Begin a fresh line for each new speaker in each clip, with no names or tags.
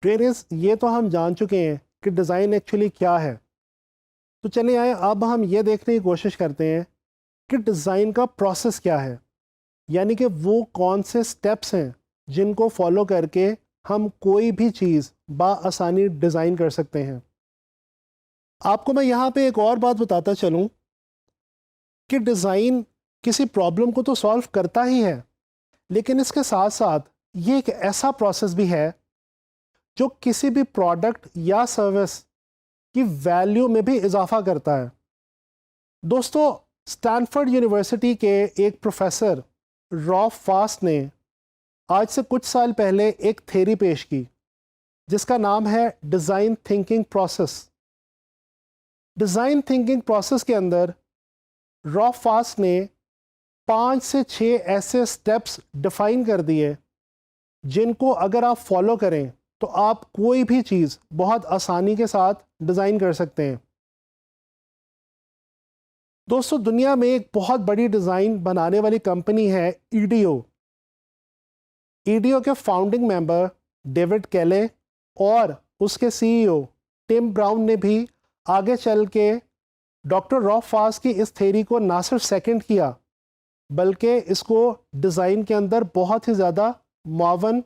Trainers, ये तो हम जान चुके हैं कि डिज़ाइन एक्चुअली क्या है। तो चलिए आए अब हम ये देखने की कोशिश करते हैं कि डिज़ाइन का प्रोसेस क्या है, यानी कि वो कौन से स्टेप्स हैं जिनको फॉलो करके हम कोई भी चीज़ बाआसानी डिज़ाइन कर सकते हैं। आपको मैं यहाँ पे एक और बात बताता चलूँ कि डिज़ाइन किसी प्रॉब्लम को तो सॉल्व करता ही है, लेकिन इसके साथ साथ ये एक ऐसा प्रोसेस भी है जो किसी भी प्रोडक्ट या सर्विस की वैल्यू में भी इजाफा करता है। दोस्तों, स्टैनफोर्ड यूनिवर्सिटी के एक प्रोफेसर रॉफ फास्ट ने आज से कुछ साल पहले एक थ्योरी पेश की जिसका नाम है design thinking process. Design thinking process के अंदर रॉफ फास्ट ने 5 से 6 ऐसे स्टेप्स डिफाइन कर दिए जिनको अगर आप फॉलो करें तो आप कोई भी चीज़ बहुत आसानी के साथ डिज़ाइन कर सकते हैं। दोस्तों, दुनिया में एक बहुत बड़ी डिज़ाइन बनाने वाली कंपनी है ईडीओ। ईडीओ के फाउंडिंग मेंबर डेविड केले और उसके सीईओ टिम ब्राउन ने भी आगे चल के डॉक्टर रॉफ फास्ट की इस थ्योरी को ना सिर्फ सेकंड किया, बल्कि इसको डिज़ाइन के अंदर बहुत ही ज़्यादा मुआवन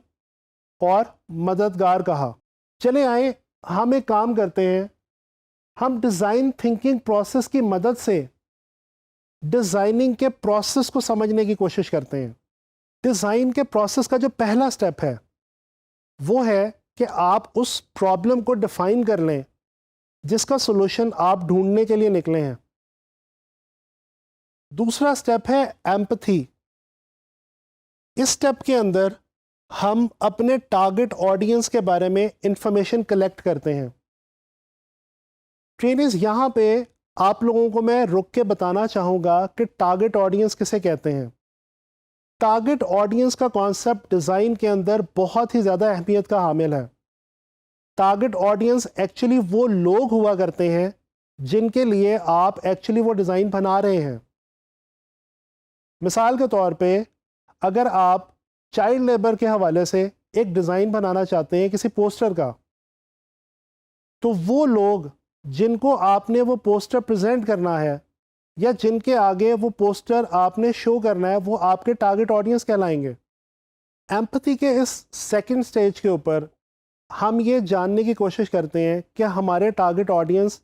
और मददगार कहा। चले आए हम एक काम करते हैं, हम डिज़ाइन थिंकिंग प्रोसेस की मदद से डिज़ाइनिंग के प्रोसेस को समझने की कोशिश करते हैं। डिज़ाइन के प्रोसेस का जो पहला स्टेप है वो है कि आप उस प्रॉब्लम को डिफाइन कर लें जिसका सॉल्यूशन आप ढूंढने के लिए निकले हैं। दूसरा स्टेप है एम्पैथी। इस स्टेप के अंदर हम अपने टारगेट ऑडियंस के बारे में इंफॉर्मेशन कलेक्ट करते हैं। ट्रेनर्स, यहाँ पे आप लोगों को मैं रुक के बताना चाहूँगा कि टारगेट ऑडियंस किसे कहते हैं। टारगेट ऑडियंस का कॉन्सेप्ट डिज़ाइन के अंदर बहुत ही ज़्यादा अहमियत का हामिल है। टारगेट ऑडियंस एक्चुअली वो लोग हुआ करते हैं जिनके लिए आप एक्चुअली वो डिज़ाइन बना रहे हैं। मिसाल के तौर पे, अगर आप चाइल्ड लेबर के हवाले से एक डिज़ाइन बनाना चाहते हैं किसी पोस्टर का, तो वो लोग जिनको आपने वो पोस्टर प्रेजेंट करना है या जिनके आगे वो पोस्टर आपने शो करना है, वो आपके टारगेट ऑडियंस कहलाएंगे। एम्पैथी के इस सेकंड स्टेज के ऊपर हम ये जानने की कोशिश करते हैं कि हमारे टारगेट ऑडियंस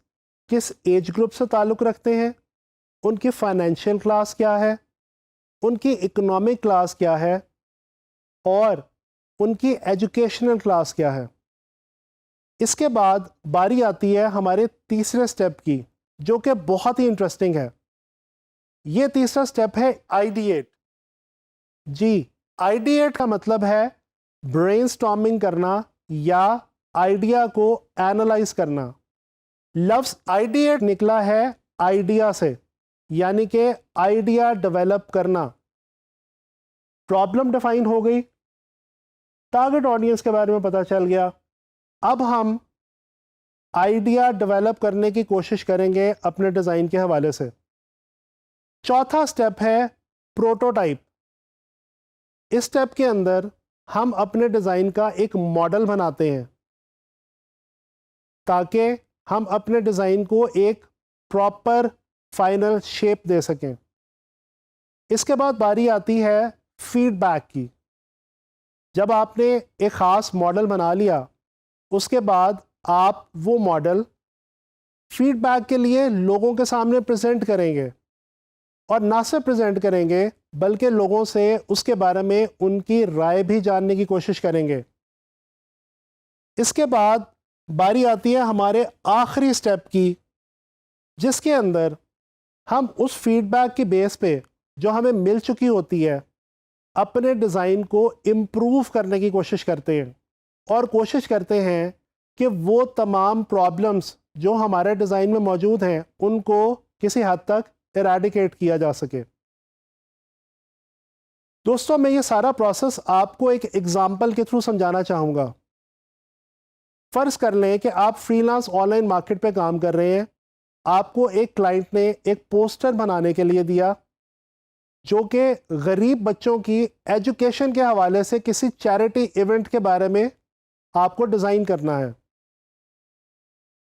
किस एज ग्रुप से ताल्लुक़ रखते हैं, उनकी फाइनेंशियल क्लास क्या है, उनकी इकोनॉमिक क्लास क्या है और उनकी एजुकेशनल क्लास क्या है। इसके बाद बारी आती है हमारे तीसरे स्टेप की, जो कि बहुत ही इंटरेस्टिंग है। ये तीसरा स्टेप है आइडिएट। जी, आइडिएट का मतलब है ब्रेनस्टॉर्मिंग करना या आइडिया को एनालाइज करना। लफ्ज़ आइडिएट निकला है आइडिया से, यानी कि आइडिया डेवलप करना। प्रॉब्लम डिफाइन हो गई, टारगेट ऑडियंस के बारे में पता चल गया। अब हम आइडिया डेवलप करने की कोशिश करेंगे अपने डिज़ाइन के हवाले से। चौथा स्टेप है प्रोटोटाइप। इस स्टेप के अंदर हम अपने डिज़ाइन का एक मॉडल बनाते हैं ताकि हम अपने डिज़ाइन को एक प्रॉपर फाइनल शेप दे सकें। इसके बाद बारी आती है फीडबैक की। जब आपने एक ख़ास मॉडल बना लिया, उसके बाद आप वो मॉडल फीडबैक के लिए लोगों के सामने प्रेजेंट करेंगे, और ना सिर्फ प्रेजेंट करेंगे बल्कि लोगों से उसके बारे में उनकी राय भी जानने की कोशिश करेंगे। इसके बाद बारी आती है हमारे आखिरी स्टेप की, जिसके अंदर हम उस फीडबैक की बेस पे जो हमें मिल चुकी होती है अपने डिज़ाइन को इम्प्रूव करने की कोशिश करते हैं और कोशिश करते हैं कि वो तमाम प्रॉब्लम्स जो हमारे डिज़ाइन में मौजूद हैं उनको किसी हद तक इरेडिकेट किया जा सके। दोस्तों, मैं ये सारा प्रोसेस आपको एक एग्जाम्पल के थ्रू समझाना चाहूँगा। फ़र्ज़ कर लें कि आप फ्रीलांस ऑनलाइन मार्केट पे काम कर रहे हैं। आपको एक क्लाइंट ने एक पोस्टर बनाने के लिए दिया जो कि गरीब बच्चों की एजुकेशन के हवाले से किसी चैरिटी इवेंट के बारे में आपको डिज़ाइन करना है।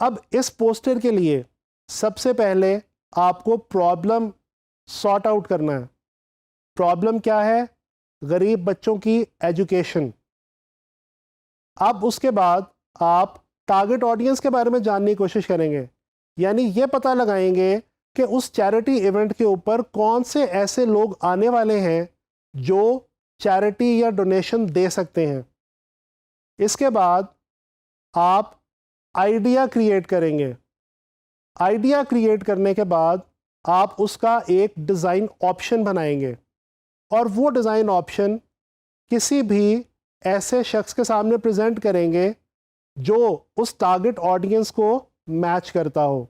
अब इस पोस्टर के लिए सबसे पहले आपको प्रॉब्लम सॉर्ट आउट करना है। प्रॉब्लम क्या है? गरीब बच्चों की एजुकेशन। अब उसके बाद आप टारगेट ऑडियंस के बारे में जानने की कोशिश करेंगे, यानी ये पता लगाएंगे कि उस चैरिटी इवेंट के ऊपर कौन से ऐसे लोग आने वाले हैं जो चैरिटी या डोनेशन दे सकते हैं। इसके बाद आप आइडिया क्रिएट करेंगे। आइडिया क्रिएट करने के बाद आप उसका एक डिज़ाइन ऑप्शन बनाएंगे और वो डिज़ाइन ऑप्शन किसी भी ऐसे शख्स के सामने प्रेजेंट करेंगे जो उस टारगेट ऑडियंस को मैच करता हो,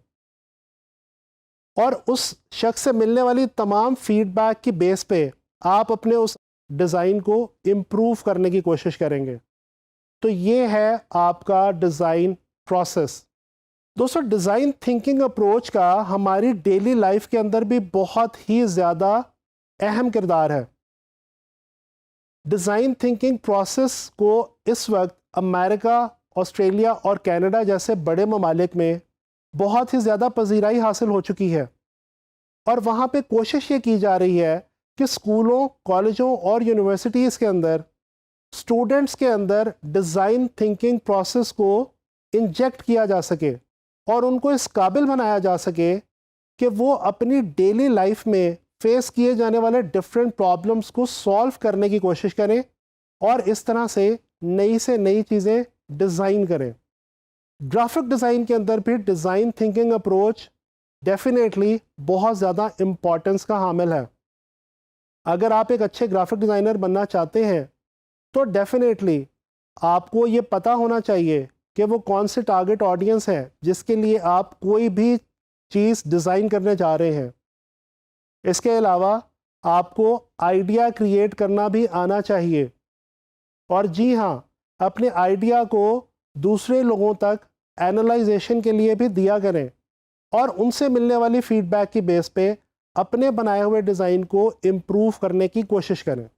और उस शख्स से मिलने वाली तमाम फीडबैक की बेस पे आप अपने उस डिज़ाइन को इम्प्रूव करने की कोशिश करेंगे। तो ये है आपका डिज़ाइन प्रोसेस। दोस्तों, डिज़ाइन थिंकिंग अप्रोच का हमारी डेली लाइफ के अंदर भी बहुत ही ज़्यादा अहम किरदार है। डिज़ाइन थिंकिंग प्रोसेस को इस वक्त अमेरिका, ऑस्ट्रेलिया और कनाडा जैसे बड़े ममालिक में बहुत ही ज़्यादा पजीराई हासिल हो चुकी है, और वहाँ पे कोशिश ये की जा रही है कि स्कूलों, कॉलेजों और यूनिवर्सिटीज़ के अंदर स्टूडेंट्स के अंदर डिज़ाइन थिंकिंग प्रोसेस को इंजेक्ट किया जा सके और उनको इस काबिल बनाया जा सके कि वो अपनी डेली लाइफ में फेस किए जाने वाले डिफरेंट प्रॉब्लम्स को सॉल्व करने की कोशिश करें और इस तरह से नई चीज़ें डिज़ाइन करें। ग्राफिक डिज़ाइन के अंदर भी डिज़ाइन थिंकिंग अप्रोच डेफिनेटली बहुत ज़्यादा इम्पॉर्टेंस का हामिल है। अगर आप एक अच्छे ग्राफिक डिज़ाइनर बनना चाहते हैं तो डेफिनेटली आपको ये पता होना चाहिए कि वो कौन से टारगेट ऑडियंस है जिसके लिए आप कोई भी चीज़ डिज़ाइन करने जा रहे हैं। इसके अलावा आपको आइडिया क्रिएट करना भी आना चाहिए, और जी हाँ, अपने आइडिया को दूसरे लोगों तक एनालाइजेशन के लिए भी दिया करें और उनसे मिलने वाली फीडबैक की बेस पे अपने बनाए हुए डिज़ाइन को इम्प्रूव करने की कोशिश करें।